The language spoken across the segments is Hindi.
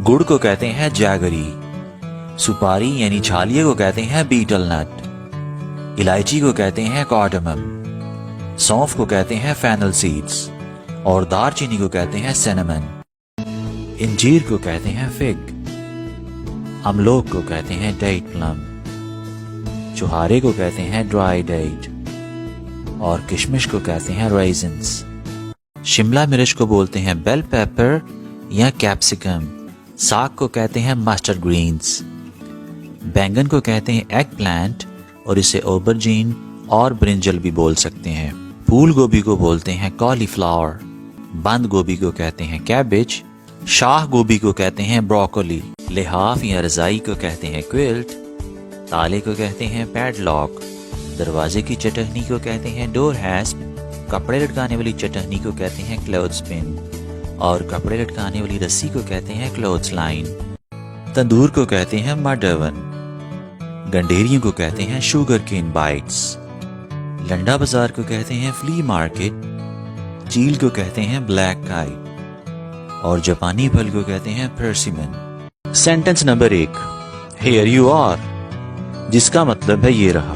गुड़ को कहते हैं जैगरी, सुपारी यानी छालिये को कहते हैं बीटल नट, इलायची को कहते हैं कार्डमम, सौंफ को कहते हैं फेनल सीड्स और दालचीनी को कहते हैं सिनेमन। इंजीर को कहते हैं फिग, अमलोक को कहते हैं डेट प्लम, चुहारे को कहते हैं ड्राई डेट और किशमिश को कहते हैं रेजिन्स। शिमला मिर्च को बोलते हैं बेल पेपर या कैप्सिकम, साग को कहते हैं मस्टर्ड ग्रीन्स, बैंगन को कहते हैं एग प्लांट और इसे ओबरजीन और ब्रिंजल भी बोल सकते हैं। फूल गोभी को बोलते हैं कॉलीफ्लावर, बंद गोभी को कहते हैं कैबेज, शाह गोभी को कहते हैं ब्रोकोली, लिहाफ या रजाई को कहते हैं क्विल्ट, ताले को कहते हैं पैडलॉक, दरवाजे की चटहनी को कहते हैं डोर हैस्प, कपड़े लटकाने वाली चटहनी को कहते हैं क्लोथ्सपिन और कपड़े लटकाने वाली रस्सी को कहते हैं क्लोथ्स लाइन। तंदूर को कहते हैं मड ओवन, गंडेरियों को कहते हैं शुगर केन बाइट्स, लंडा बाजार को कहते हैं फ्ली मार्केट, चील को कहते हैं ब्लैक काइट और जापानी फल को कहते हैं persimmon. Sentence number 1, here you are, जिसका मतलब है ये रहा।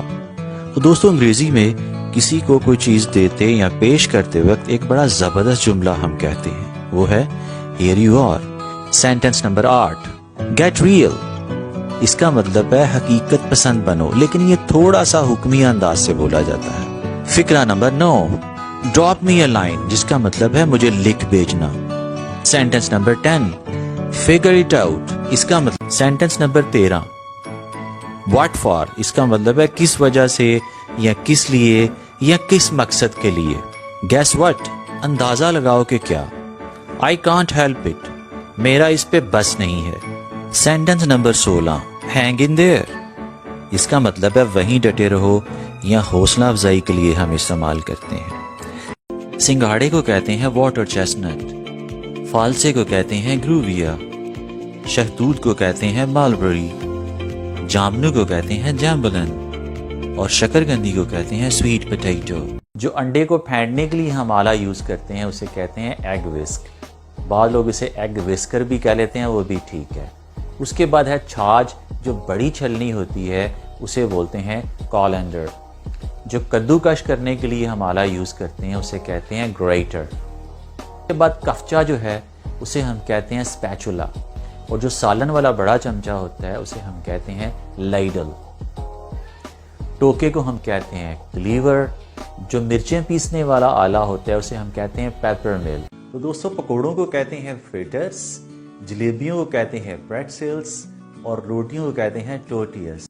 तो दोस्तों अंग्रेजी में किसी को कोई चीज देते या पेश करते वक्त एक बड़ा जबरदस्त जुमला हम कहते हैं, वो है here you are. Sentence number 8, get real, इसका मतलब है हकीकत पसंद बनो, लेकिन ये थोड़ा सा हुक्मी अंदाज से बोला जाता है। फिक्रा number 9, drop me a line, जिसका मतलब है मुझे लिख भेजना। Sentence number 10, figure it out, इसका मतलब। सेंटेंस नंबर 13, व्हाट फॉर, इसका मतलब है किस वजह से या किस लिए या किस मकसद के लिए। गेस व्हाट, अंदाजा लगाओ कि क्या। आई कांट हेल्प इट, मेरा इस पे बस नहीं है। Sentence number 16, hang in their, इसका मतलब है वहीं डटे रहो या हौसला अफजाई के लिए हम इस्तेमाल करते हैं। सिंघाड़े को कहते हैं वाटर चेस्टनट, फालसे को कहते हैं ग्रूविया, शहतूत को कहते हैं मालबरी, जामनू को कहते हैं जैम्बलन और शकरकंदी को कहते हैं स्वीट पोटैटो। जो अंडे को फेंटने के लिए हम आला यूज करते हैं उसे कहते हैं एग विस्क, बाद लोग इसे एग विस्कर भी कह लेते हैं, वो भी ठीक है। उसके बाद है छाछ, जो बड़ी छलनी होती है उसे बोलते हैं कॉलेंडर। जो कद्दूकश करने के लिए हम आला यूज करते हैं उसे कहते हैं ग्रेटर। उसके बाद कफचा जो है उसे हम कहते हैं स्पैचुला और जो सालन वाला बड़ा चमचा होता है उसे हम कहते हैं लाइडल। टोके को हम कहते हैं क्लीवर, जो मिर्चें पीसने वाला आला होता है उसे हम कहते हैं पेपर मिल। तो दोस्तों पकोड़ों को कहते हैं फ्रिटर्स, जलेबियों को कहते हैं प्रेटसेल्स और रोटियों को कहते हैं टोर्टियस।